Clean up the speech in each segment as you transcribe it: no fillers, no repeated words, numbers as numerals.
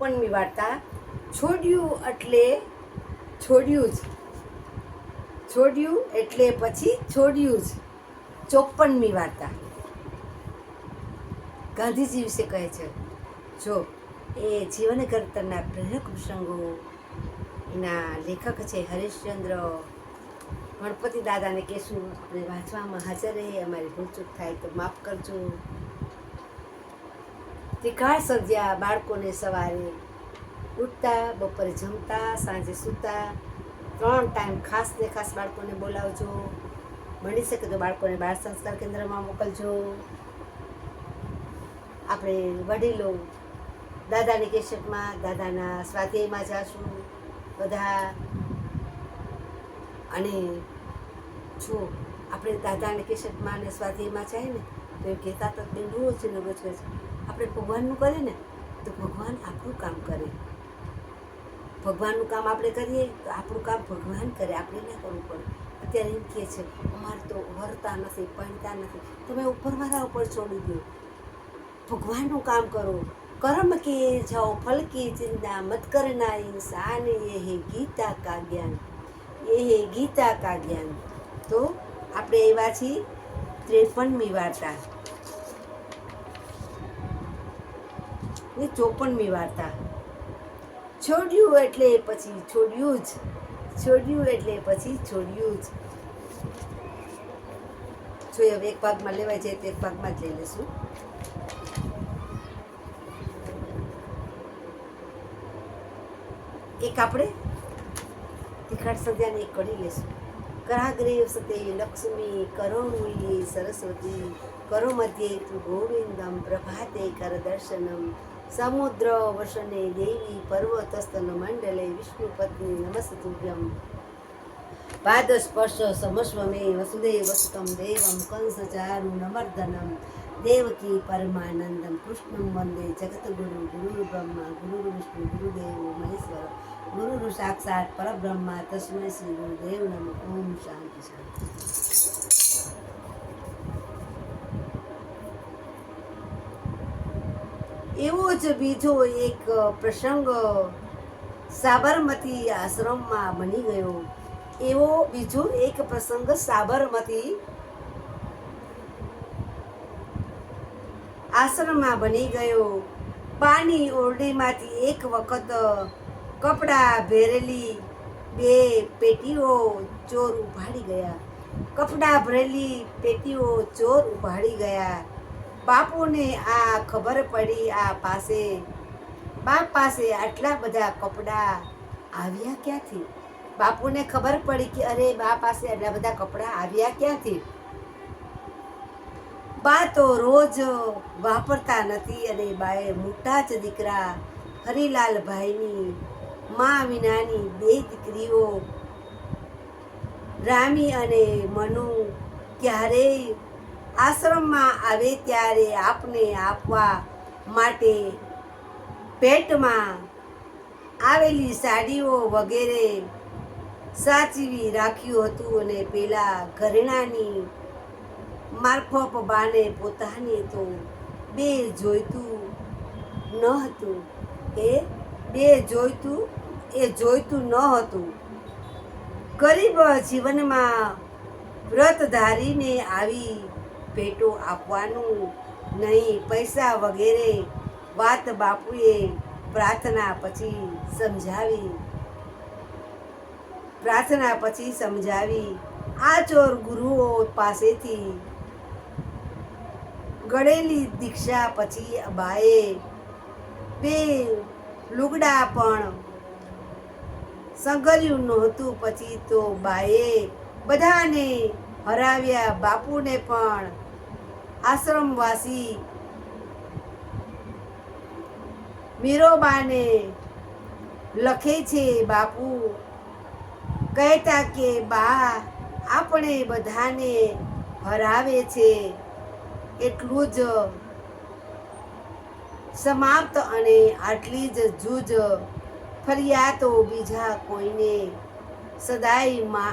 54મી વાર્તા છોડ્યું એટલે છોડ્યું જ. છોડ્યું એટલે પછી છોડ્યું જ. 54મી વાર્તા ગાંધીજી વિશે કહે છે. જો એ જીવન ઘડતરના પ્રેરક પ્રસંગો. એના લેખક છે હરીશચંદ્ર. ગણપતિ દાદાને કહેશું આપણે વાંચવામાં હાજર રહે. અમારી ભૂલચૂક થાય તો માફ કરજો. ત્રિકાળ સર્જ્યા બાળકોને સવારે ઉઠતા, બપોરે જમતા, સાંજે સૂતા. 3 ટાઈમ ખાસ ને ખાસ બાળકોને બોલાવજો. બની શકે તો બાળકોને બાળ સંસ્કાર કેન્દ્રમાં મોકલજો. આપણે વડીલો દાદાની કેસેટમાં, દાદાના સ્વાધ્યાયમાં જાશું બધા. અને જો આપણે દાદાની કેસેટમાં અને સ્વાધ્યાયમાં જાય ને તો એ કહેતા તો બેન રોજ ને રોજ કહે છે આપણે ભગવાનનું કરીએ ને તો ભગવાન આપણું કામ કરે. ભગવાનનું કામ આપણે કરીએ તો આપણું કામ ભગવાન કરે, આપણે ના કરવું પડે. અત્યારે એમ કહે છે અમારે તો વરતા નથી, પણતા નથી. તમે ઉપરવાળા ઉપર છોડી દો, ભગવાનનું કામ કરો. કર્મ કે જાઓ ફલ की चिंता मत करना इंसान, ये है गीता का ज्ञान, ये है गीता का ज्ञान. તો આપણે એવા છીએ 53મી વાર્તા ને 54મી વાર્તા. છોડ્યું એટલે પછી છોડ્યું જ. છોડ્યું એટલે પછી છોડ્યું જ. જો હવે એક ભાગમાં લેવાય જાય તો એક ભાગમાં જ લઈ લઈશું. એક આપણે તિખાડ સંધ્યાને એક કરી લેશું. કરાગ્રે સતે લક્ષ્મી, કરો મૂલ્યે સરસ્વતી, કરો મધ્યે તુ ગોવિંદમ, પ્રભાતે કર દર્શનમ, સમુદ્ર વસને દેવી, પર્વતસ્તન મંડલે વિષ્ણુ પત્ની નમસ્તુભ્યમ, પાદ સ્પર્શ સમસ્વમે વસુદેવ વસુતમ દેવમ, કંસ ચારુણમર્દનમ, દેવકી પરમાનંદમ, કૃષ્ણમ વંદે જગતગુરુ, ગુરુ બ્રહ્મા ગુરુ વિષ્ણુ ગુરુદેવો મહેશ્વર, ગુરુ સાક્ષાત પરબ્રહ્મા તસ્મૈ શ્રી ગુરુદેવ નમઃ. ઓમ શાંતિ શાંતિ. એવો જ બીજો એક પ્રસંગ સાબરમતી આશ્રમમાં બની ગયો. એવો બીજો એક પ્રસંગ સાબરમતી આશ્રમમાં બની ગયો. પાણી ઓરડીમાંથી એક વખત કપડાં ભરેલી 2 પેટીઓ ચોર ઉપાડી ગયા. કપડાં ભરેલી પેટીઓ ચોર ઉપાડી ગયા. બાપુને આ ખબર પડી. બાપ પાસે આટલા બધા કપડાં આવ્યા ક્યાંથી? બાપુને ખબર પડી કે અરે બા પાસે આટલા બધા કપડાં આવ્યા ક્યાંથી? બા તો રોજ વાપરતા નથી અને બાએ મોટા જ દીકરા હરિલાલભાઈની મા વિનાની 2 દીકરીઓ રામી અને મનુ ક્યારેય આશ્રમમાં આવે ત્યારે આપને આપવા માટે ભેટમાં આવેલી સાડીઓ વગેરે સાચવી રાખ્યું હતું. અને પેલા ઘરેણાની મારફત બાને પોતાને તો 2 જોઈતું ન હતું. જોઈતું ન હતું. ગરીબ જીવનમાં વ્રત ધારીને આવી ભેટો આપવાનું નહીં. પૈસા વગેરે વાત બાપુએ પ્રાર્થના પછી સમજાવી. આ ચોર ગુરુઓ પાસેથી ગળેલી દીક્ષા પછી બાએ 2 લુગડા પણ સંઘર્યું નહોતું. પછી તો બાએ બધાને હરાવ્યા. બાપુને પણ આશ્રમવાસી મીરોબાને લખે છે. બાપુ કહેતા કે બા આપણે બધાને હરાવે છે એટલું જ સમાપ્ત, અને આટલી જ જૂજ ફર્યા તો બીજા કોઈને સદાય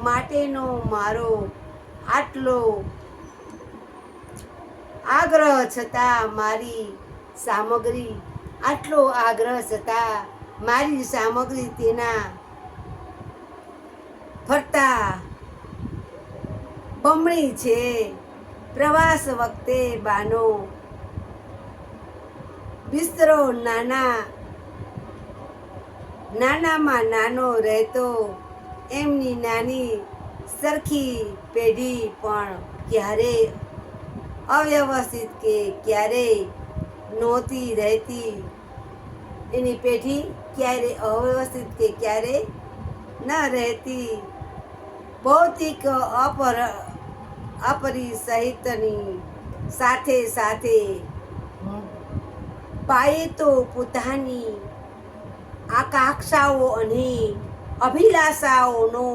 માટેનો મારો આટલો આગ્રહ છતાં મારી સામગ્રી આટલો આગ્રહ છતાં મારી સામગ્રી તેના ફરતા બમણી છે. પ્રવાસ વખતે બાનો બિસ્તરો નાનામાં નાનો રહેતો. એમની નાની સરખી પેઢી પણ ક્યારે અવ્યવસ્થિત કે ક્યારેય નહોતી રહેતી. એની પેઢી ક્યારે અવ્યવસ્થિત કે ક્યારે ન રહેતી. ભૌતિક અપરિસહિતની સાથે સાથે પાયે તો પોતાની આકાંક્ષાઓ અને અભિલાષાઓનો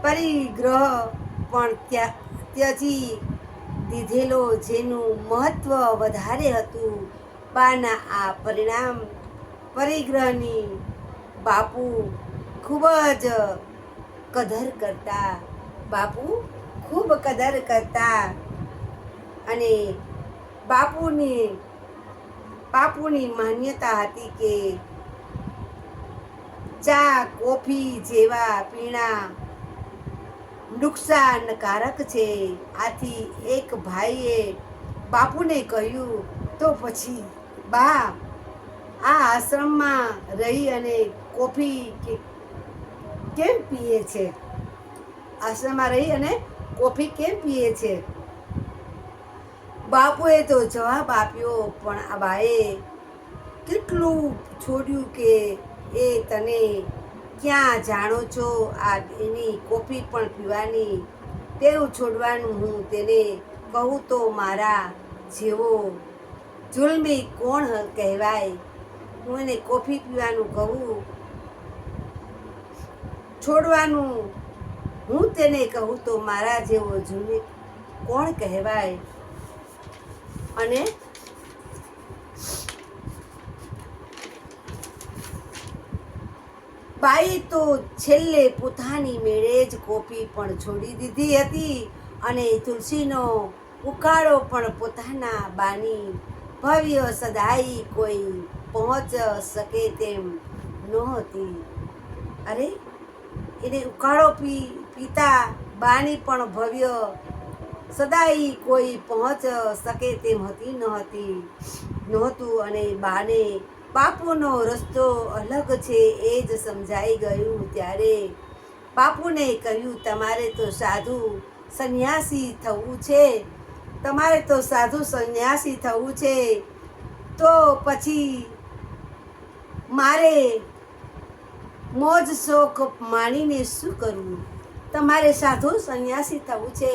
પરિગ્રહ પણ ત્યજી દીધેલો, જેનું મહત્વ વધારે હતું. બાના આ પરિગ્રહની બાપુ ખૂબ જ કદર કરતા. અને બાપુની માન્યતા હતી કે ચા કોફી જેવા પીણા નુકસાનકારક છે. આથી એક ભાઈએ બાપુને કહ્યું, તો પછી બા આ આશ્રમમાં રહી અને કોફી કેમ પીએ છે? આશ્રમમાં રહી અને કોફી કેમ પીએ છે? બાપુએ તો જવાબ આપ્યો, પણ આ બાએ કેટલું છોડ્યું કે એ તને ક્યાં જાણો છો? આ એની કોફી પણ પીવાની ટેવ છોડવાનું હું તેને કહું તો મારા જેવો જુલ્મી કોણ કહેવાય? હું એને કોફી પીવાનું કહું છોડવાનું હું તેને કહું તો મારા જેવો જુલ્મી કોણ કહેવાય? અને બાઈએ તો છેલ્લે પોતાની મેળે જ કોફી પણ છોડી દીધી હતી અને તુલસીનો ઉકાળો પણ પોતાના બાની ભવ્ય સદાઈ કોઈ પહોંચ શકે તેમ નહોતી. અરે એને ઉકાળો પીતા બાની પણ ભવ્ય સદાઈ કોઈ પહોંચ શકે તેમ નહોતું. અને બાને બાપુનો રસ્તો અલગ છે એ જ સમજાઈ ગયું. ત્યારે બાપુને કહ્યું, તમારે તો સાધુ સંન્યાસી થવું છે. તો પછી મારે મોજ શોખ માણીને શું કરવું? તમારે સાધુ સંન્યાસી થવું છે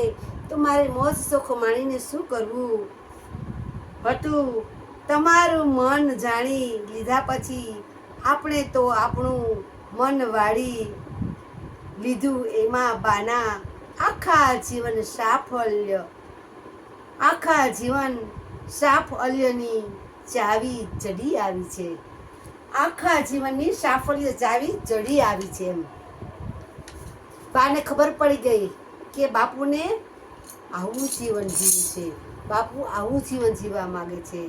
તો મારે મોજ શોખ માણીને શું કરવું હતું? તમારું મન જાણી લીધા પછી આપણે તો આપણું મન વાળી લીધું. એમાં બાના આખા જીવન સાફલ્યની ચાવી ચડી આવી છે. આખા જીવનની સાફલ્ય ચાવી ચડી આવી છે. એમ બાને ખબર પડી ગઈ કે બાપુને આવું જીવન જીવ્યું છે, બાપુ આવું જીવન જીવવા માંગે છે.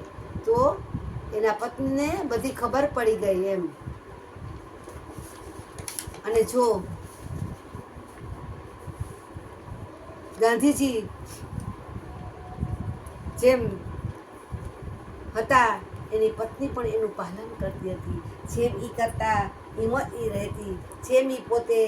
તો એના પત્નીને બધી ખબર પડી ગઈ એમ. અને જો ગાંધીજી જેમ હતા એની પત્ની પણ એનું પાલન કરતી હતી. જેમ એ કરતા એમાં એ રહેતી. જેમ એ પોતે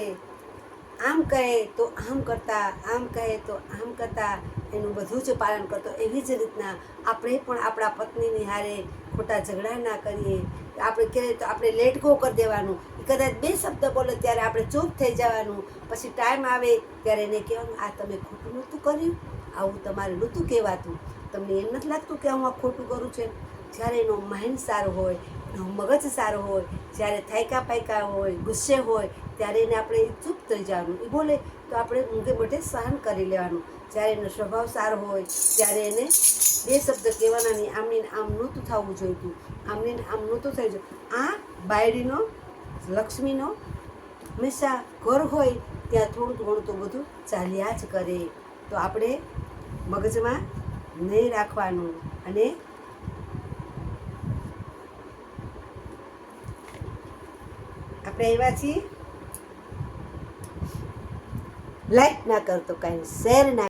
આમ કહે તો આમ કરતા, આમ કહે તો આમ કરતા, એનું બધું જ પાલન કરતો. એવી જ રીતના આપણે પણ આપણા પત્નીની હારે ખોટા ઝઘડા ના કરીએ. આપણે કહીએ તો આપણે લેટ ગો કરી દેવાનું. કદાચ 2 શબ્દ બોલે ત્યારે આપણે ચૂપ થઈ જવાનું. પછી ટાઈમ આવે ત્યારે એને કહેવાનું, આ તમે ખોટું નહોતું કર્યું, આવું તમારે નહોતું કહેવાતું. તમને એમ નથી લાગતું કે હું આ ખોટું કરું છું? જ્યારે એનો માઇન્ડ સારો હોય, એનો મગજ સારો હોય, જ્યારે થાયકા પાયકા હોય, ગુસ્સે હોય, ત્યારે એને આપણે ચૂપ થઈ જવાનું. એ બોલે તો આપણે ઊંઘે મોઢે સહન કરી લેવાનું. જ્યારે એનો સ્વભાવ સારો હોય ત્યારે એને 2 શબ્દ કહેવાના નહીં. આમને આમ નહોતું થવું જોઈતું, આમને આમ નહોતું થઈ જોઈએ. આ બાયડીનો લક્ષ્મીનો હંમેશા ઘર હોય ત્યાં થોડું ઘણું તો બધું ચાલ્યા જ કરે. તો આપણે મગજમાં નહીં રાખવાનું. અને આપણે એવા છીએ, લાઈક ના કરતો કાંઈ, શેર ના